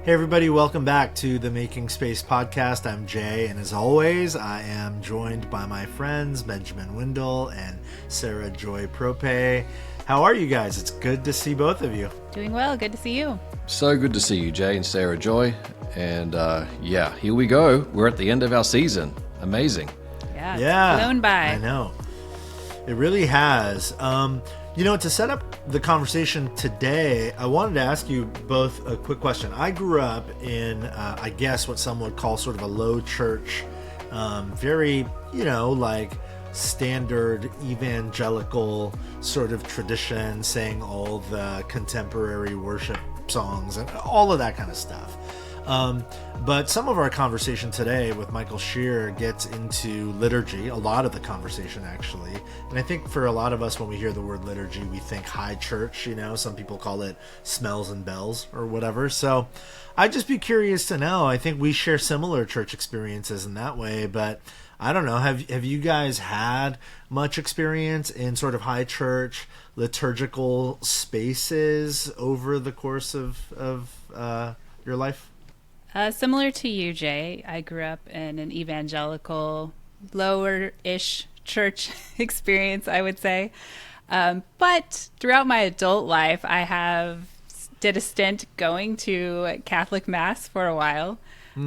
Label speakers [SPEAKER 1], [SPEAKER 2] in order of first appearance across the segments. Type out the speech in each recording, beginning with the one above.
[SPEAKER 1] Hey everybody, welcome back to the Making Space podcast. I'm Jay, and as always, I am joined by my friends Benjamin Windle and Sarah Joy Prope. How are you guys? It's good to see both of you.
[SPEAKER 2] Doing well. Good to see you.
[SPEAKER 3] So good to see you, Jay and Sarah Joy. And here we go. We're at the end of our season. Amazing.
[SPEAKER 2] Yeah, it's flown by.
[SPEAKER 1] I know. It really has. To set up the conversation today, I wanted to ask you both a quick question. I grew up in, I guess, what some would call sort of a low church, very, standard evangelical sort of tradition, saying all the contemporary worship songs and all of that kind of stuff. But some of our conversation today with Michael Scheer gets into liturgy, a lot of the conversation actually. And I think for a lot of us, when we hear the word liturgy, we think high church, some people call it smells and bells or whatever. So I'd just be curious to know, I think we share similar church experiences in that way, but I don't know, have you guys had much experience in sort of high church liturgical spaces over the course of your life?
[SPEAKER 2] Similar to you, Jay, I grew up in an evangelical, lower-ish church experience, I would say. But throughout my adult life, I did a stint going to Catholic Mass for a while.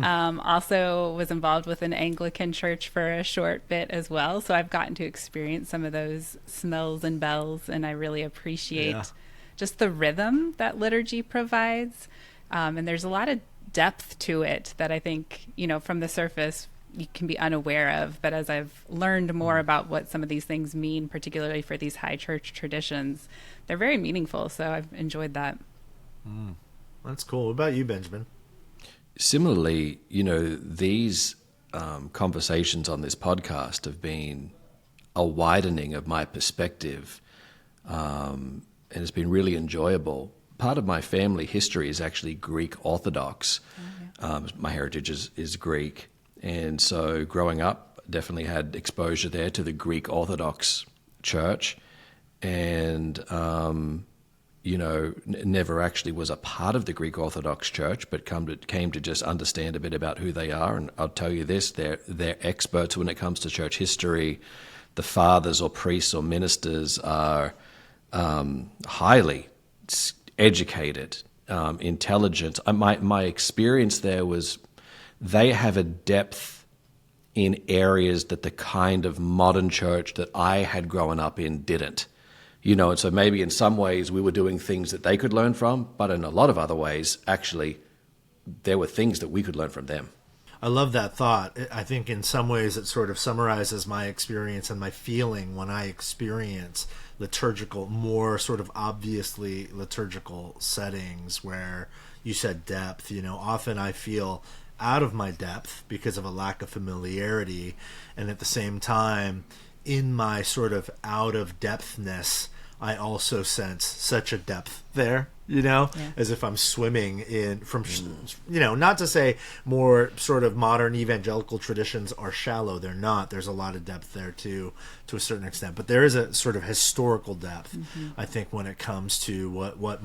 [SPEAKER 2] Also was involved with an Anglican church for a short bit as well. So I've gotten to experience some of those smells and bells, and I really appreciate just the rhythm that liturgy provides. And there's a lot of depth to it that I think, from the surface you can be unaware of. But as I've learned more about what some of these things mean, particularly for these high church traditions, they're very meaningful. So I've enjoyed that.
[SPEAKER 1] That's cool. What about you, Benjamin?
[SPEAKER 3] Similarly, these conversations on this podcast have been a widening of my perspective, and it's been really enjoyable. Part of my family history is actually Greek Orthodox. My heritage is Greek. And so growing up, definitely had exposure there to the Greek Orthodox Church. And, never actually was a part of the Greek Orthodox Church, but came to just understand a bit about who they are. And I'll tell you this, they're experts when it comes to church history. The fathers or priests or ministers are highly educated, intelligent. My experience there was they have a depth in areas that the kind of modern church that I had grown up in didn't. And so maybe in some ways we were doing things that they could learn from, but in a lot of other ways, actually, there were things that we could learn from them.
[SPEAKER 1] I love that thought. I think in some ways it sort of summarizes my experience and my feeling when I experience liturgical, more sort of obviously liturgical settings where you said depth. Often I feel out of my depth because of a lack of familiarity, and at the same time, in my sort of out of depthness, I also sense such a depth there, as if I'm swimming not to say more sort of modern evangelical traditions are shallow. They're not. There's a lot of depth there too, to a certain extent. But there is a sort of historical depth, I think, when it comes to what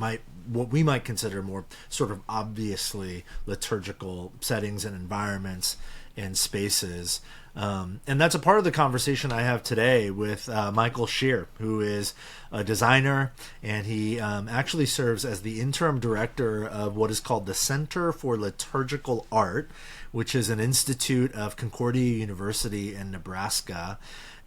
[SPEAKER 1] we might consider more sort of obviously liturgical settings and environments and spaces. And that's a part of the conversation I have today with Michael Scheer, who is a designer, and he actually serves as the interim director of what is called the Center for Liturgical Art, which is an institute of Concordia University in Nebraska.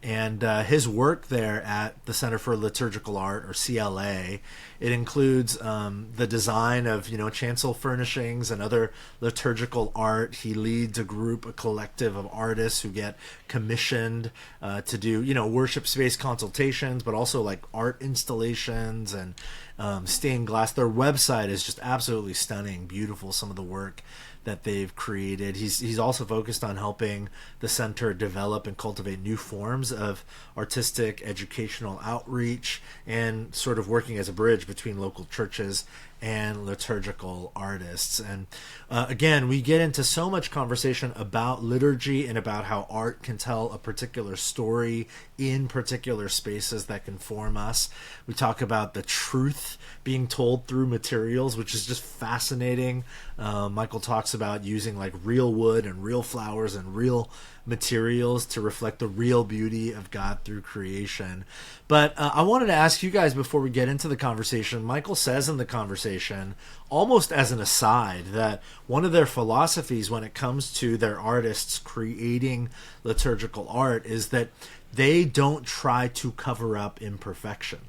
[SPEAKER 1] And his work there at the Center for Liturgical Art, or CLA, it includes the design of, chancel furnishings and other liturgical art. He leads a collective of artists who get commissioned to do, worship space consultations, but also like art installations and stained glass. Their website is just absolutely stunning, beautiful, some of the work that they've created. He's also focused on helping the center develop and cultivate new forms of artistic educational outreach, and sort of working as a bridge between local churches and liturgical artists. And again, we get into so much conversation about liturgy and about how art can tell a particular story in particular spaces that can form us. We talk about the truth being told through materials, which is just fascinating. Michael talks about using like real wood and real flowers and real materials to reflect the real beauty of God through creation. But I wanted to ask you guys before we get into the conversation. Michael says in the conversation, almost as an aside, that one of their philosophies when it comes to their artists creating liturgical art is that they don't try to cover up imperfection.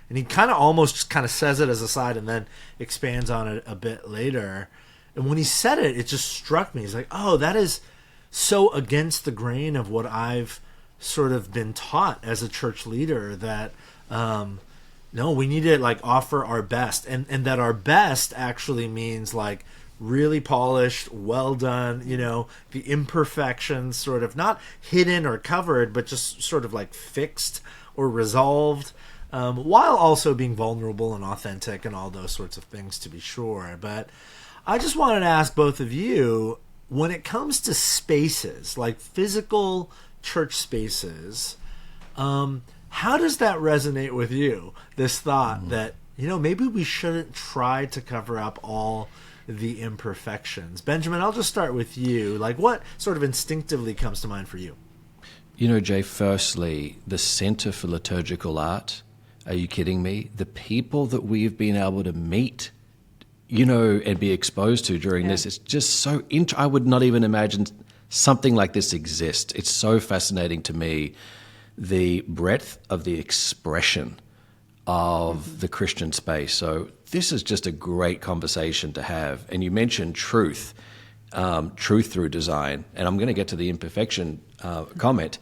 [SPEAKER 1] And he kind of almost kind of says it as a side and then expands on it a bit later. And when he said it, it just struck me. He's like, oh, that is so against the grain of what I've sort of been taught as a church leader, that no, we need to like offer our best, and that our best actually means like really polished, well done, the imperfections sort of not hidden or covered, but just sort of like fixed or resolved, while also being vulnerable and authentic and all those sorts of things, to be sure. But I just wanted to ask both of you, when it comes to spaces, like physical church spaces, how does that resonate with you? This thought that, maybe we shouldn't try to cover up all the imperfections. Benjamin, I'll just start with you. Like, what sort of instinctively comes to mind for you?
[SPEAKER 3] Jay, firstly, the Center for Liturgical Art, are you kidding me? The people that we've been able to meet, and be exposed to during this, it's just so I would not even imagine something like this exists. It's so fascinating to me, the breadth of the expression of the Christian space. So this is just a great conversation to have. And you mentioned truth through design. And I'm going to get to the imperfection comment.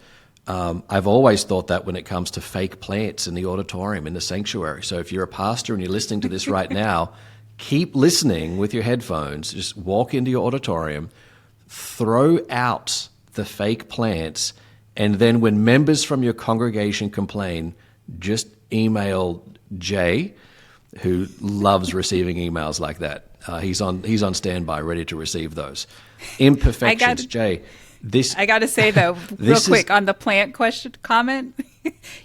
[SPEAKER 3] I've always thought that when it comes to fake plants in the auditorium, in the sanctuary. So if you're a pastor and you're listening to this right now, keep listening with your headphones. Just walk into your auditorium, throw out the fake plants, and then when members from your congregation complain, just email Jay, who loves receiving emails like that. He's on standby, ready to receive those. Imperfections, Jay.
[SPEAKER 2] I got to say, though, real quick, on the plant comment,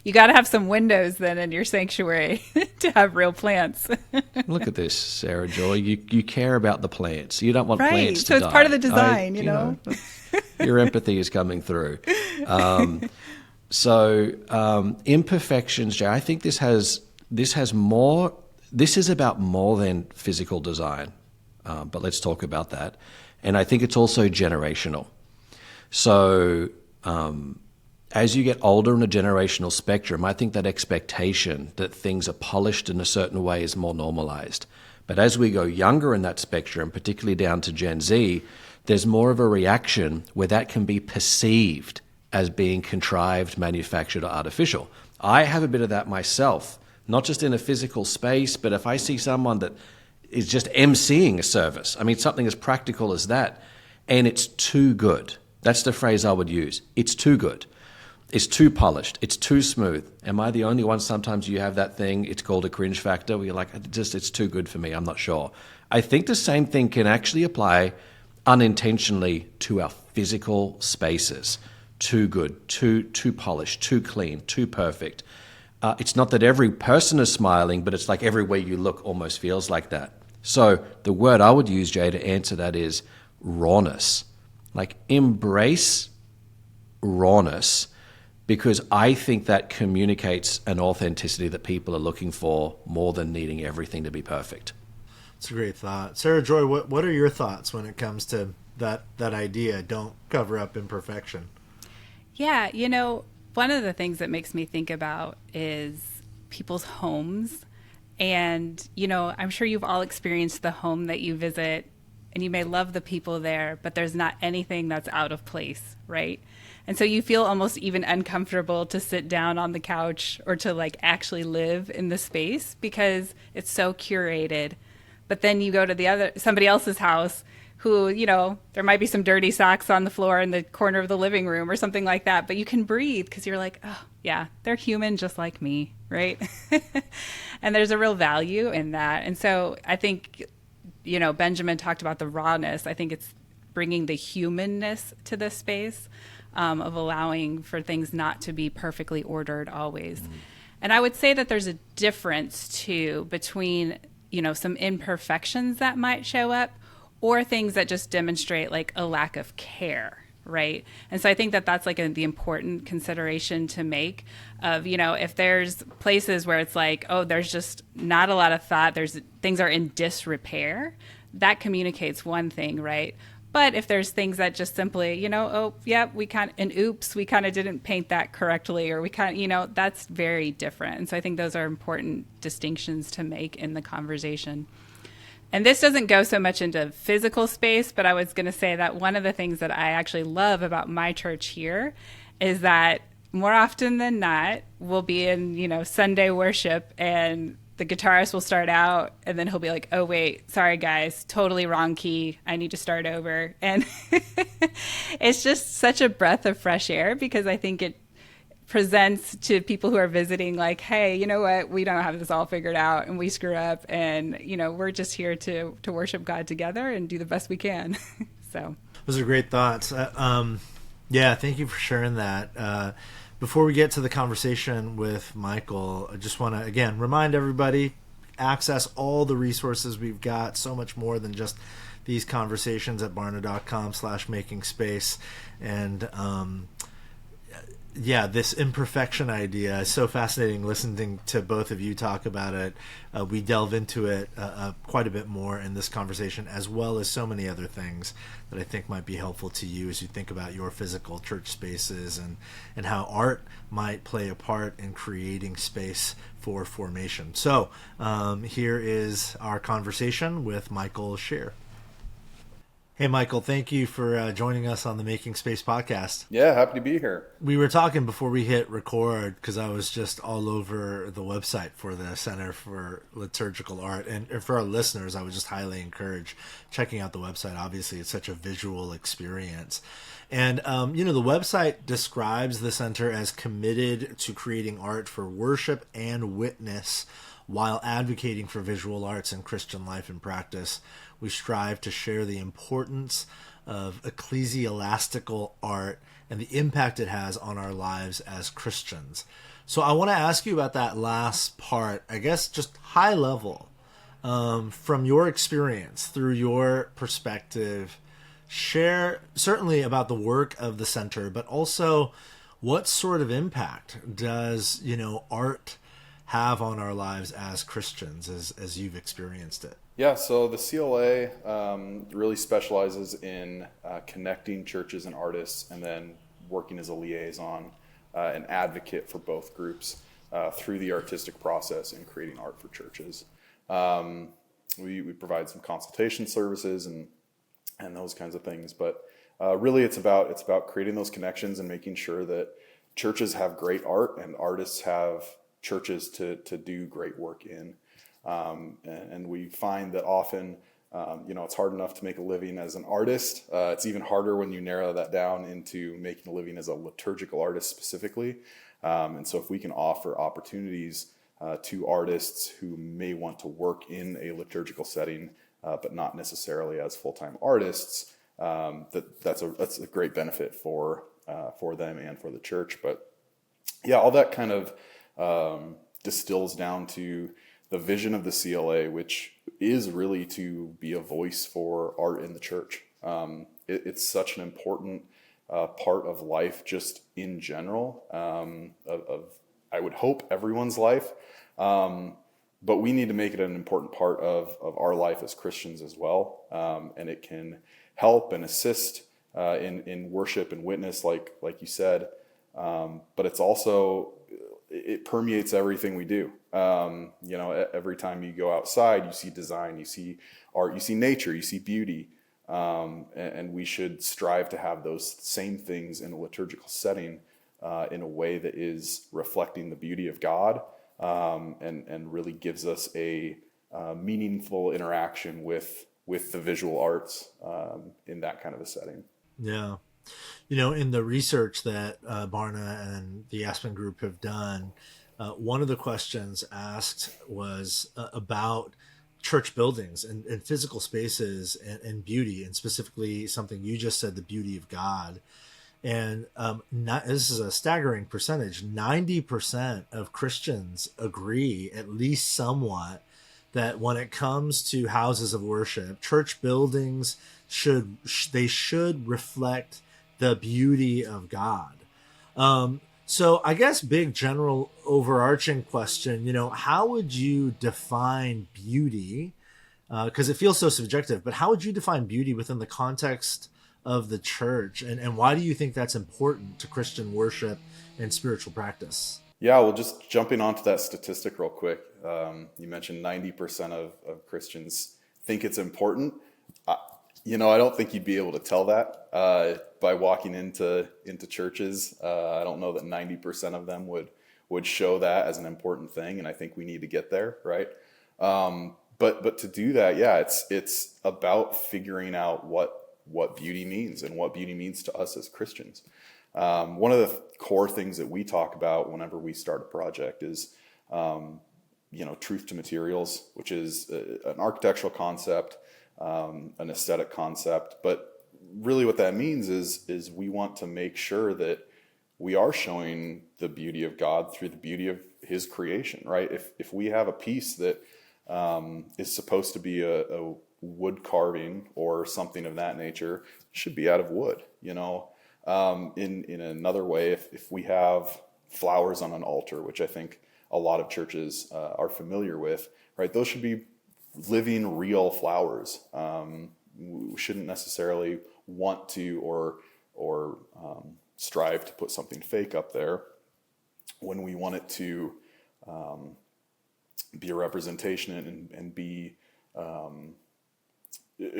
[SPEAKER 2] you got to have some windows then in your sanctuary to have real plants.
[SPEAKER 3] Look at this, Sarah Joy. You care about the plants. You don't want plants to die.
[SPEAKER 2] So it's part of the design, you know.
[SPEAKER 3] Your empathy is coming through. Imperfections, Jay, I think this is about more than physical design. But let's talk about that. And I think it's also generational. So as you get older in a generational spectrum, I think that expectation that things are polished in a certain way is more normalized. But as we go younger in that spectrum, particularly down to Gen Z, there's more of a reaction where that can be perceived as being contrived, manufactured, or artificial. I have a bit of that myself, not just in a physical space, but if I see someone that is just emceeing a service, something as practical as that, and it's too good. That's the phrase I would use. It's too good. It's too polished. It's too smooth. Am I the only one? Sometimes you have that thing. It's called a cringe factor where you're like, it's too good for me. I'm not sure. I think the same thing can actually apply unintentionally to our physical spaces. Too good, too polished, too clean, too perfect. It's not that every person is smiling, but it's like everywhere you look almost feels like that. So the word I would use, Jay, to answer that is rawness. Like, embrace rawness, because I think that communicates an authenticity that people are looking for more than needing everything to be perfect.
[SPEAKER 1] It's a great thought. Sarah Joy, what are your thoughts when it comes to that idea, don't cover up imperfection?
[SPEAKER 2] Yeah, one of the things that makes me think about is people's homes. And, I'm sure you've all experienced the home that you visit, and you may love the people there, but there's not anything that's out of place, right? And so you feel almost even uncomfortable to sit down on the couch or to actually live in the space because it's so curated. But then you go to somebody else's house who, there might be some dirty socks on the floor in the corner of the living room or something like that, but you can breathe because you're like, oh, yeah, they're human just like me, right? And there's a real value in that. And so I think, Benjamin talked about the rawness. I think it's bringing the humanness to this space, of allowing for things not to be perfectly ordered always. And I would say that there's a difference too between, some imperfections that might show up or things that just demonstrate like a lack of care, right? And so I think that that's like the important consideration to make of, if there's places where it's like, oh, there's just not a lot of thought, things are in disrepair, that communicates one thing, right? But if there's things that just simply, oh, yeah, we kind of didn't paint that correctly, or that's very different. And so I think those are important distinctions to make in the conversation. And this doesn't go so much into physical space, but I was going to say that one of the things that I actually love about my church here is that more often than not, we'll be in, Sunday worship, and the guitarist will start out and then he'll be like, oh, wait, sorry, guys, totally wrong key. I need to start over. And it's just such a breath of fresh air, because I think it presents to people who are visiting like, hey, you know what, we don't have this all figured out and we screw up, and we're just here to worship God together and do the best we can. So
[SPEAKER 1] those are great thoughts. Yeah, thank you for sharing that. Before we get to the conversation with Michael, I just want to again remind everybody, access all the resources we've got, so much more than just these conversations at barna.com/makingspace. And yeah, this imperfection idea is so fascinating listening to both of you talk about it. We delve into it quite a bit more in this conversation, as well as so many other things that I think might be helpful to you as you think about your physical church spaces and how art might play a part in creating space for formation. So here is our conversation with Michael Scheer. Hey, Michael, thank you for joining us on the Making Space podcast.
[SPEAKER 4] Yeah, happy to be here.
[SPEAKER 1] We were talking before we hit record because I was just all over the website for the Center for Liturgical Art. And for our listeners, I would just highly encourage checking out the website. Obviously, it's such a visual experience. And, the website describes the center as committed to creating art for worship and witness while advocating for visual arts in Christian life and practice. We strive to share the importance of ecclesiastical art and the impact it has on our lives as Christians. So I want to ask you about that last part, I guess just high level, from your experience, through your perspective. Share certainly about the work of the center, but also what sort of impact does, art have on our lives as Christians as you've experienced it?
[SPEAKER 4] Yeah, so the CLA really specializes in connecting churches and artists, and then working as a liaison, an advocate for both groups through the artistic process in creating art for churches. We provide some consultation services and those kinds of things, but really it's about creating those connections and making sure that churches have great art and artists have churches to do great work in. And we find that often, it's hard enough to make a living as an artist. It's even harder when you narrow that down into making a living as a liturgical artist specifically. And so if we can offer opportunities to artists who may want to work in a liturgical setting, but not necessarily as full-time artists, that's a great benefit for them and for the church. But yeah, all that kind of distills down to the vision of the CLA, which is really to be a voice for art in the church. It's such an important part of life just in general, of I would hope everyone's life, but we need to make it an important part of our life as Christians as well, and it can help and assist in worship and witness, like you said, but it's also, it permeates everything we do. Every time you go outside, you see design, you see art, you see nature, you see beauty. And we should strive to have those same things in a liturgical setting, in a way that is reflecting the beauty of God, and really gives us a meaningful interaction with with the visual arts in that kind of a setting.
[SPEAKER 1] Yeah. In the research that Barna and the Aspen Group have done, one of the questions asked was about church buildings and physical spaces and beauty, and specifically something you just said, the beauty of God. And this is a staggering percentage. 90% of Christians agree, at least somewhat, that when it comes to houses of worship, church buildings should reflect the beauty of God. So I guess big general overarching question, how would you define beauty? Because it feels so subjective, but how would you define beauty within the context of the church? And why do you think that's important to Christian worship and spiritual practice?
[SPEAKER 4] Yeah, well, just jumping onto that statistic real quick. You mentioned 90% of Christians think it's important. I don't think you'd be able to tell that by walking into churches. I don't know that 90% of them would show that as an important thing, and I think we need to get there, right? But to do that, yeah, it's about figuring out what beauty means and what beauty means to us as Christians. One of the core things that we talk about whenever we start a project is, truth to materials, which is an architectural concept, an aesthetic concept. But really what that means is we want to make sure that we are showing the beauty of God through the beauty of his creation, right? If we have a piece that is supposed to be a wood carving or something of that nature, it should be out of wood, In another way, if we have flowers on an altar, which I think a lot of churches are familiar with, right? Those should be living, real flowers. We shouldn't necessarily want to or strive to put something fake up there when we want it to be a representation and be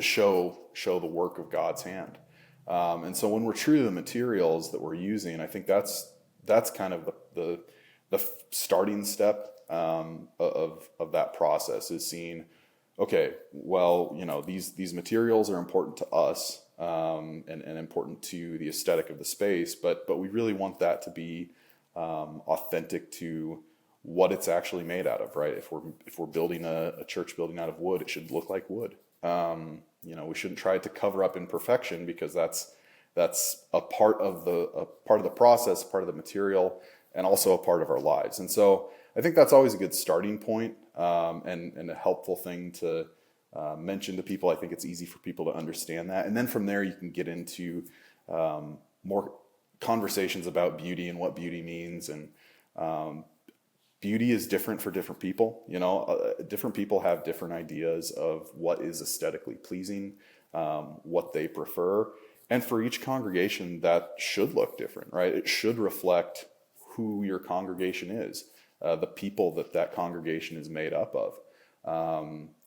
[SPEAKER 4] show the work of God's hand. And so when we're true to the materials that we're using, I think that's kind of the starting step of that process, is seeing, okay, well, these materials are important to us and important to the aesthetic of the space, but we really want that to be authentic to what it's actually made out of, right? If we're building a church building out of wood, it should look like wood. We shouldn't try to cover up imperfection, because that's a part of the process, part of the material, and also a part of our lives. And so I think that's always a good starting point, and a helpful thing to mention to people. I think it's easy for people to understand that. And then from there, you can get into more conversations about beauty and what beauty means. And beauty is different for different people. Different people have different ideas of what is aesthetically pleasing, what they prefer. And for each congregation, that should look different, right? It should reflect who your congregation is, the people that congregation is made up of.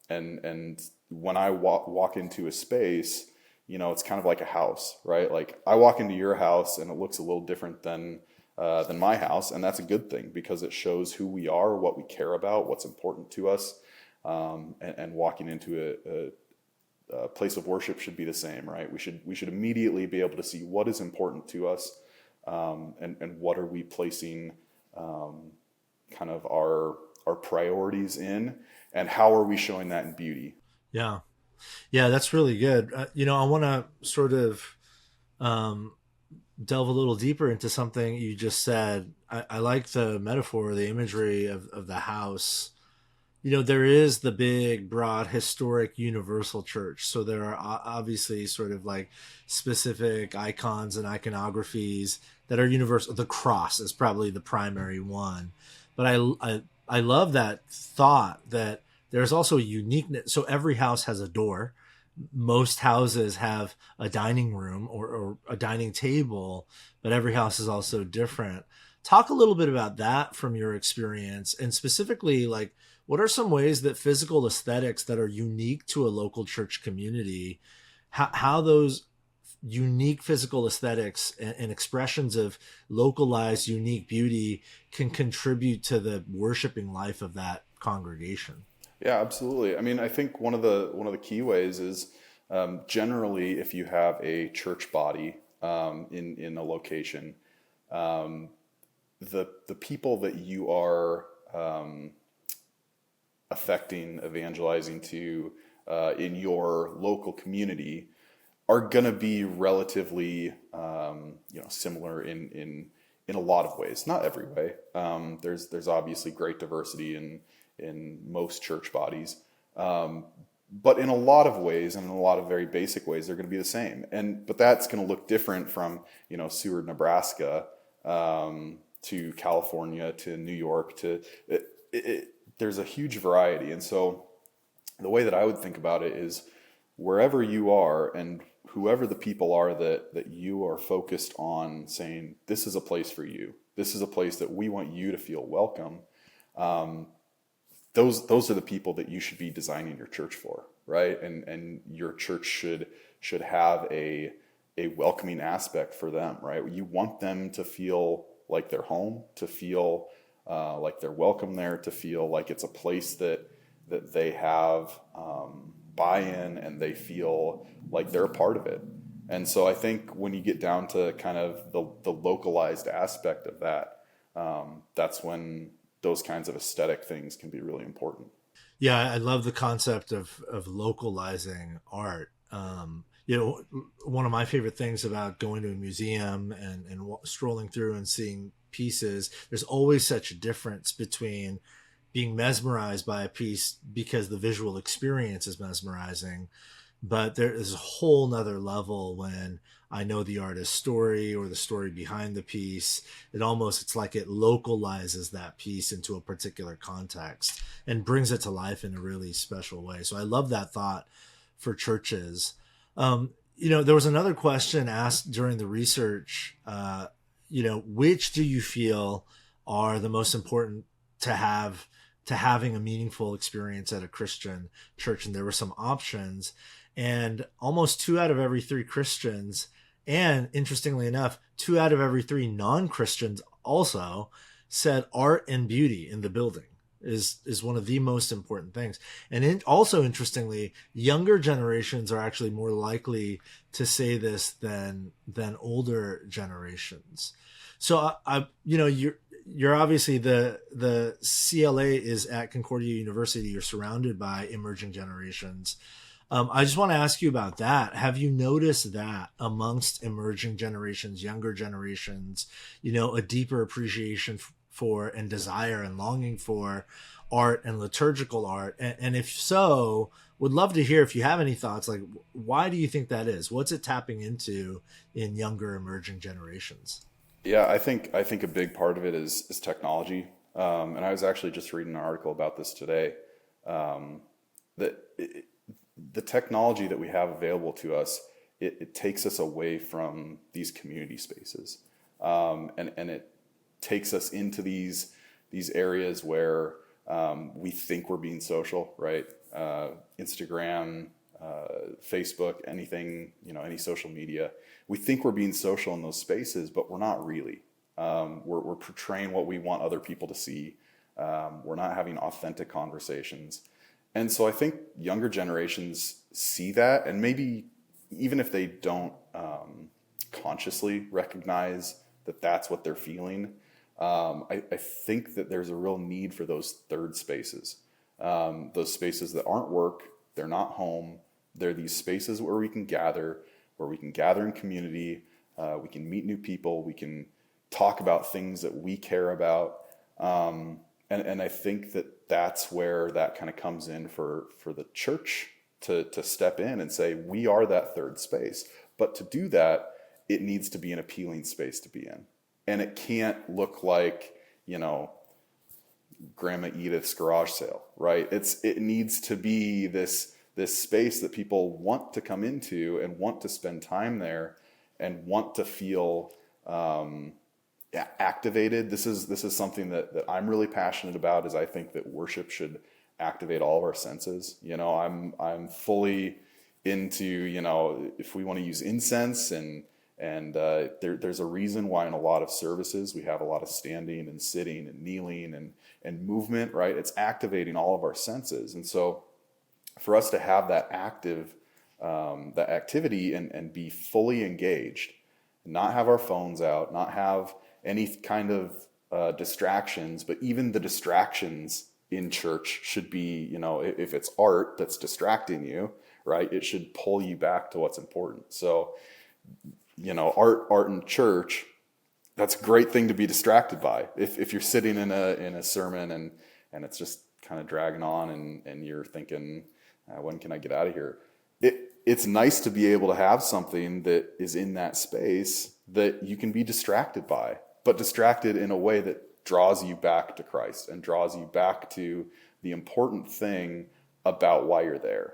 [SPEAKER 4] And when I walk into a space, it's kind of like a house, right? Like I walk into your house and it looks a little different than my house, and that's a good thing, because it shows who we are, what we care about, what's important to us. And walking into a place of worship should be the same, right? We should immediately be able to see what is important to us, and what are we placing kind of our priorities in, and how are we showing that in beauty.
[SPEAKER 1] Yeah, that's really good. I want to sort of delve a little deeper into something you just said. I like the metaphor, the imagery of the house. There is the big, broad, historic, universal church. So there are obviously sort of like specific icons and iconographies that are universal. The cross is probably the primary one. But I love that thought that there's also a uniqueness. So every house has a door. Most houses have a dining room or a dining table, but every house is also different. Talk a little bit about that from your experience, and specifically, like, what are some ways that physical aesthetics that are unique to a local church community, how those unique physical aesthetics and expressions of localized unique beauty can contribute to the worshiping life of that congregation?
[SPEAKER 4] Yeah, absolutely. I mean, I think one of the key ways is generally if you have a church body in a location, the people that you are affecting, evangelizing to in your local community are going to be relatively, similar in a lot of ways. Not every way. There's obviously great diversity in most church bodies, but in a lot of ways, and in a lot of very basic ways, they're going to be the same. But that's going to look different from Seward, Nebraska, to California, to New York, to there's a huge variety. And so the way that I would think about it is wherever you are and whoever the people are that you are focused on saying, this is a place for you. This is a place that we want you to feel welcome. Those are the people that you should be designing your church for, right? And your church should have a welcoming aspect for them, right? You want them to feel like they're home, to feel like they're welcome there, to feel like it's a place that they have buy-in and they feel like they're a part of it. And so I think when you get down to kind of the localized aspect of that, that's when those kinds of aesthetic things can be really important.
[SPEAKER 1] Yeah, I love the concept of localizing art. One of my favorite things about going to a museum and strolling through and seeing pieces, there's always such a difference between being mesmerized by a piece because the visual experience is mesmerizing, but there is a whole nother level when I know the artist's story or the story behind the piece. It's like it localizes that piece into a particular context and brings it to life in a really special way. So I love that thought for churches. There was another question asked during the research, which do you feel are the most important to having a meaningful experience at a Christian church? And there were some options, and almost 2 out of every 3 Christians, and interestingly enough, 2 out of every 3 non-Christians also said art and beauty in the building is one of the most important things. And also interestingly, younger generations are actually more likely to say this than older generations. So you're obviously the CLA is at Concordia University. You're surrounded by emerging generations. I just want to ask you about that. Have you noticed that amongst emerging generations, younger generations, a deeper appreciation for and desire and longing for art and liturgical art? And if so, would love to hear if you have any thoughts, like why do you think that is? What's it tapping into in younger emerging generations?
[SPEAKER 4] Yeah, I think a big part of it is technology. And I was actually just reading an article about this today. That the technology that we have available to us, it takes us away from these community spaces, and it takes us into these areas where we think we're being social, right? Instagram, Facebook, anything, any social media. We think we're being social in those spaces, but we're not really. We're portraying what we want other people to see. We're not having authentic conversations. And so I think younger generations see that, and maybe even if they don't consciously recognize that that's what they're feeling, I think that there's a real need for those third spaces, those spaces that aren't work, they're not home, they're these spaces where we can gather in community, we can meet new people, we can talk about things that we care about, and I think that that's where that kind of comes in for the church to step in and say, we are that third space. But to do that, it needs to be an appealing space to be in. And it can't look like, Grandma Edith's garage sale, right? It needs to be this space that people want to come into and want to spend time there and want to feel activated. This is something that I'm really passionate about, is I think that worship should activate all of our senses. I'm fully into, if we want to use incense and And there's a reason why in a lot of services we have a lot of standing and sitting and kneeling and movement, right? It's activating all of our senses. And so for us to have that that activity and be fully engaged, not have our phones out, not have any kind of distractions, but even the distractions in church should be, if it's art that's distracting you, right, it should pull you back to what's important. So, art in church, that's a great thing to be distracted by. If you're sitting in a sermon and it's just kind of dragging on and you're thinking, when can I get out of here? It's nice to be able to have something that is in that space that you can be distracted by, but distracted in a way that draws you back to Christ and draws you back to the important thing about why you're there.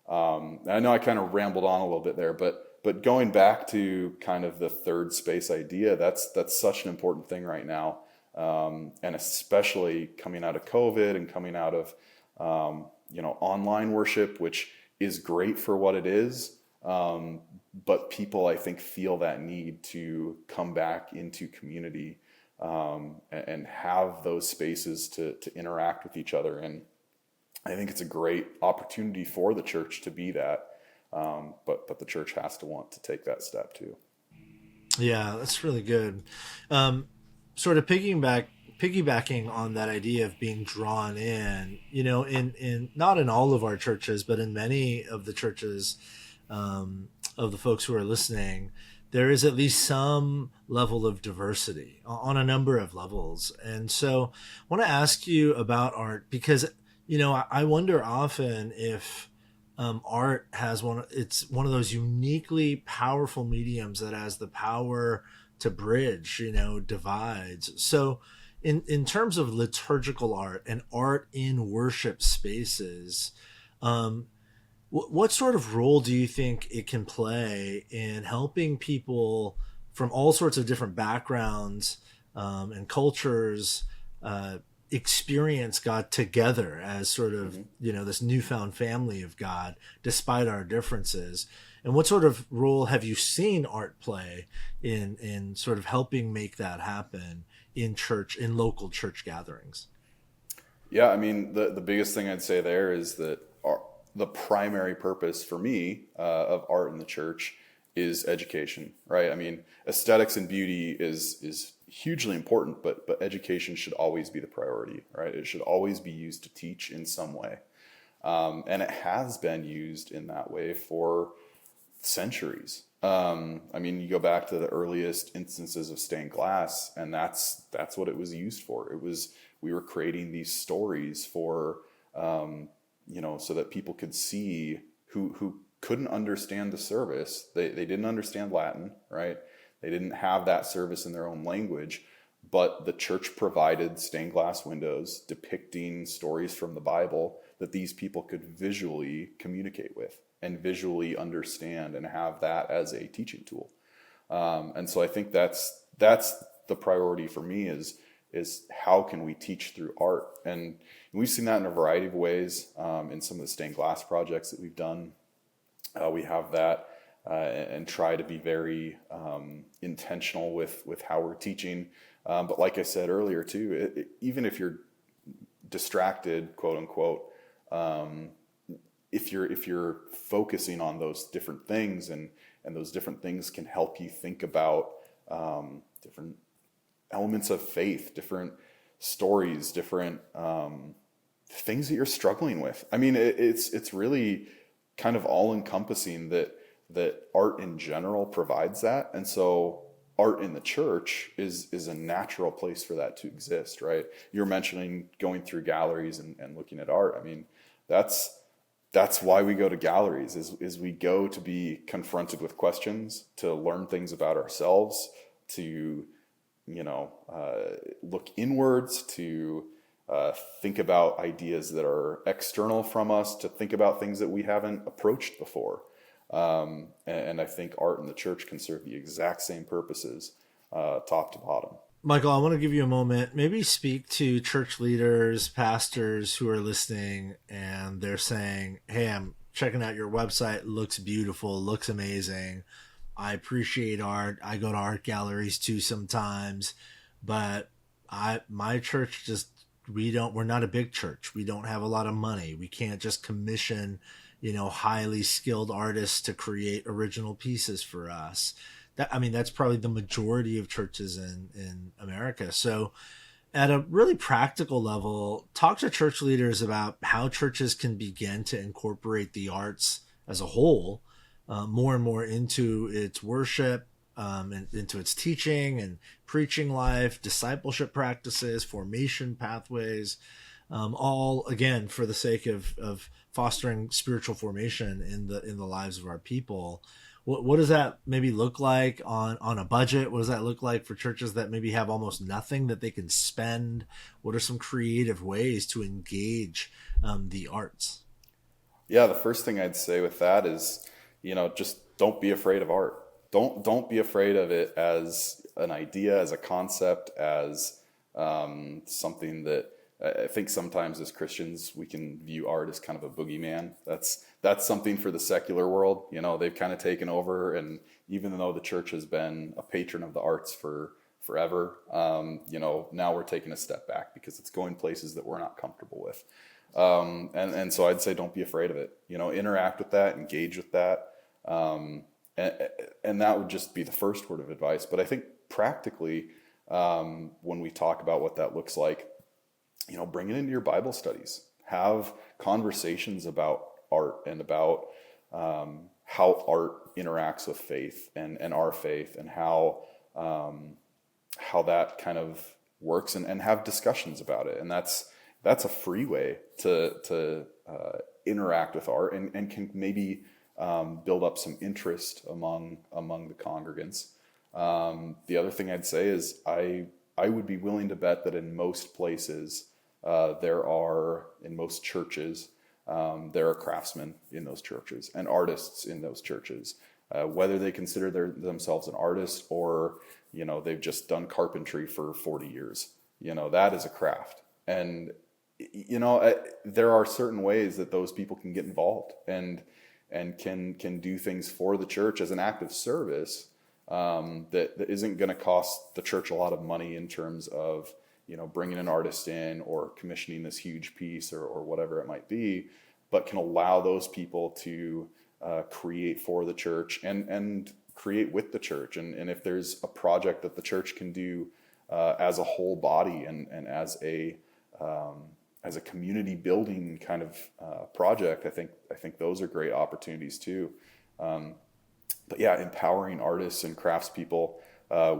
[SPEAKER 4] I know I kind of rambled on a little bit there, but going back to kind of the third space idea, that's such an important thing right now, and especially coming out of COVID and coming out of online worship, which is great for what it is, but people, I think, feel that need to come back into community and have those spaces to interact with each other. And I think it's a great opportunity for the church to be that, but the church has to want to take that step too.
[SPEAKER 1] Yeah, that's really good. Sort of piggybacking on that idea of being drawn in, in not in all of our churches, but in many of the churches of the folks who are listening, there is at least some level of diversity on a number of levels. And so I want to ask you about art because, I wonder often if art has it's one of those uniquely powerful mediums that has the power to bridge, divides. So in terms of liturgical art and art in worship spaces, what sort of role do you think it can play in helping people from all sorts of different backgrounds and cultures experience God together as sort of, this newfound family of God, despite our differences? And what sort of role have you seen art play in sort of helping make that happen in church, in local church gatherings?
[SPEAKER 4] Yeah, I mean, the biggest thing I'd say there is that the primary purpose for me of art in the church is education, right? I mean, aesthetics and beauty is hugely important, but education should always be the priority, right? It should always be used to teach in some way. And it has been used in that way for centuries. I mean, you go back to the earliest instances of stained glass, and that's what it was used for. We were creating these stories for, so that people could see who couldn't understand the service. They didn't understand Latin, right? They didn't have that service in their own language, but the church provided stained glass windows depicting stories from the Bible that these people could visually communicate with and visually understand and have that as a teaching tool. And so I think that's the priority for me is how can we teach through art? And we've seen that in a variety of ways in some of the stained glass projects that we've done. We have that and try to be very intentional with how we're teaching. But like I said earlier too, even if you're distracted, quote unquote, if you're focusing on those different things and those different things can help you think about different elements of faith, different stories, different things that you're struggling with. I mean, it's really kind of all encompassing that art in general provides that. And so art in the church is a natural place for that to exist, right? You're mentioning going through galleries and looking at art. I mean, that's why we go to galleries is we go to be confronted with questions, to learn things about ourselves, to look inwards, to think about ideas that are external from us, to think about things that we haven't approached before. And I think art in the church can serve the exact same purposes, top to bottom.
[SPEAKER 1] Michael, I want to give you a moment. Maybe speak to church leaders, pastors who are listening, and they're saying, hey, I'm checking out your website. Looks beautiful. Looks amazing. I appreciate art. I go to art galleries too sometimes, but my church just, we're not a big church. We don't have a lot of money. We can't just commission, highly skilled artists to create original pieces for us. That's probably the majority of churches in America. So at a really practical level, talk to church leaders about how churches can begin to incorporate the arts as a whole more and more into its worship, and into its teaching and preaching life, discipleship practices, formation pathways, all again for the sake of fostering spiritual formation in the lives of our people. What does that maybe look like on a budget? What does that look like for churches that maybe have almost nothing that they can spend? What are some creative ways to engage the arts?
[SPEAKER 4] Yeah, the first thing I'd say with that is, just don't be afraid of art. Don't be afraid of it as an idea, as a concept, as something that I think sometimes as Christians we can view art as kind of a boogeyman. That's something for the secular world. They've kind of taken over, and even though the church has been a patron of the arts for forever, now we're taking a step back because it's going places that we're not comfortable with. And so I'd say don't be afraid of it. Interact with that, engage with that. And that would just be the first word of advice. But I think practically, when we talk about what that looks like, bring it into your Bible studies. Have conversations about art and about how art interacts with faith and our faith, and how that kind of works, and have discussions about it. And that's a free way to interact with art, and can maybe build up some interest among the congregants. The other thing I'd say is I would be willing to bet that in most places, in most churches, there are craftsmen in those churches and artists in those churches, whether they consider themselves an artist or, they've just done carpentry for 40 years. That is a craft. And, there are certain ways that those people can get involved and can do things for the church as an act of service, that isn't going to cost the church a lot of money in terms of, bringing an artist in or commissioning this huge piece or whatever it might be, but can allow those people to create for the church and create with the church. And if there's a project that the church can do as a whole body and as a community building kind of project, I think those are great opportunities too. But yeah, empowering artists and craftspeople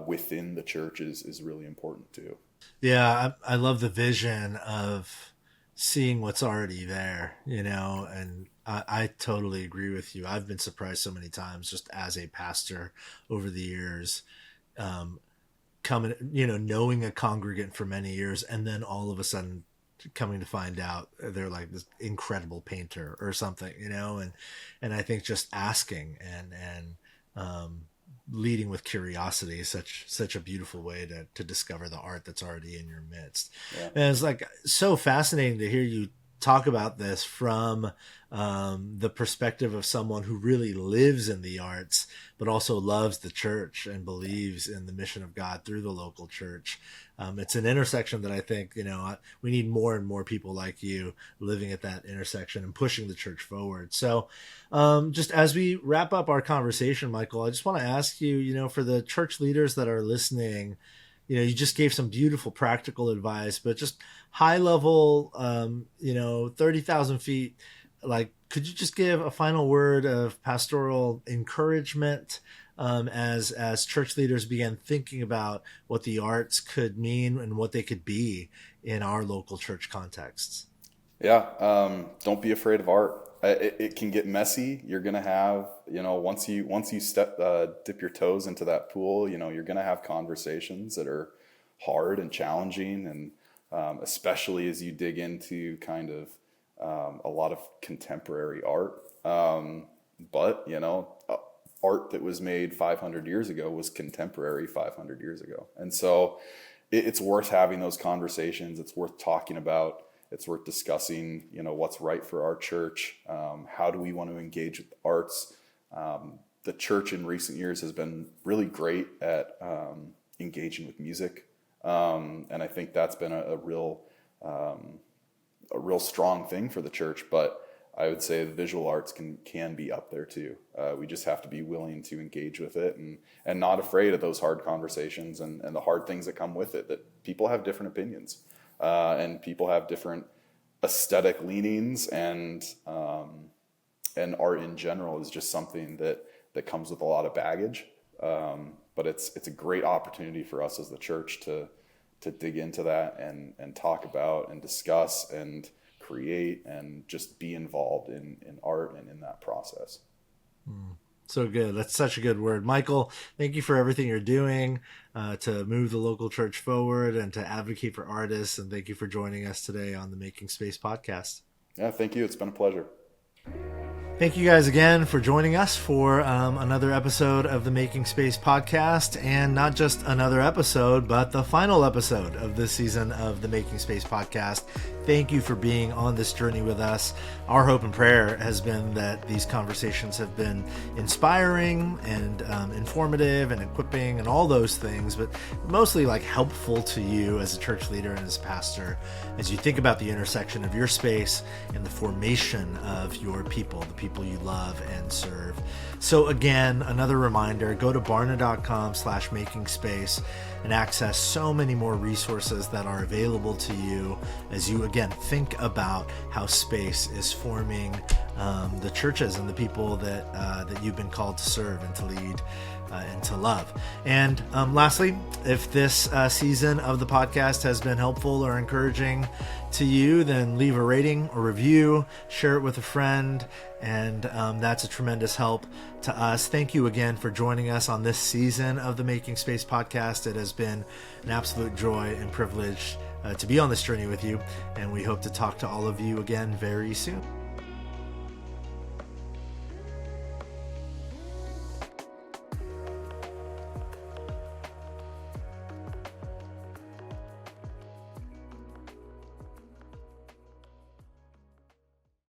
[SPEAKER 4] within the church is really important too.
[SPEAKER 1] Yeah, I love the vision of seeing what's already there, and I totally agree with you. I've been surprised so many times just as a pastor over the years, coming, knowing a congregant for many years, and then all of a sudden coming to find out they're like this incredible painter or something, and I think just asking and leading with curiosity is such a beautiful way to discover the art that's already in your midst. Yeah. And it's like so fascinating to hear you talk about this from the perspective of someone who really lives in the arts, but also loves the church and believes in the mission of God through the local church. It's an intersection that I think, we need more and more people like you living at that intersection and pushing the church forward. So just as we wrap up our conversation, Michael, I just want to ask you, for the church leaders that are listening, you just gave some beautiful practical advice, but just high level, 30,000 feet, like, could you just give a final word of pastoral encouragement as church leaders began thinking about what the arts could mean and what they could be in our local church contexts?
[SPEAKER 4] Yeah, don't be afraid of art. It can get messy. You're gonna have, once you dip your toes into that pool, you're gonna have conversations that are hard and challenging, and especially as you dig into kind of a lot of contemporary art. But art that was made 500 years ago was contemporary 500 years ago, and so it's worth having those conversations. It's worth talking about. It's worth discussing, what's right for our church. How do we want to engage with the arts? the church in recent years has been really great at engaging with music, and I think that's been a real strong thing for the church. But I would say the visual arts can be up there too. We just have to be willing to engage with it and not afraid of those hard conversations and the hard things that come with it. That people have different opinions, and people have different aesthetic leanings, and art in general is just something that comes with a lot of baggage. But it's a great opportunity for us as the church to dig into that and talk about and discuss and create and just be involved in art and in that process.
[SPEAKER 1] So good. That's such a good word. Michael, thank you for everything you're doing to move the local church forward and to advocate for artists. And thank you for joining us today on the Making Space podcast.
[SPEAKER 4] Yeah, thank you. It's been a pleasure.
[SPEAKER 1] Thank you guys again for joining us for another episode of the Making Space podcast, and not just another episode, but the final episode of this season of the Making Space podcast. Thank you for being on this journey with us. Our hope and prayer has been that these conversations have been inspiring and informative and equipping and all those things, but mostly like helpful to you as a church leader and as a pastor as you think about the intersection of your space and the formation of your people, the people you love and serve. So again, another reminder, go to barna.com/makingspace and access so many more resources that are available to you as you again think about how space is forming the churches and the people that you've been called to serve and to lead and to love. And lastly, if this season of the podcast has been helpful or encouraging to you, then leave a rating or review, share it with a friend, and that's a tremendous help to us. Thank you again for joining us on this season of the Making Space podcast. It has been an absolute joy and privilege to be on this journey with you, and we hope to talk to all of you again very soon.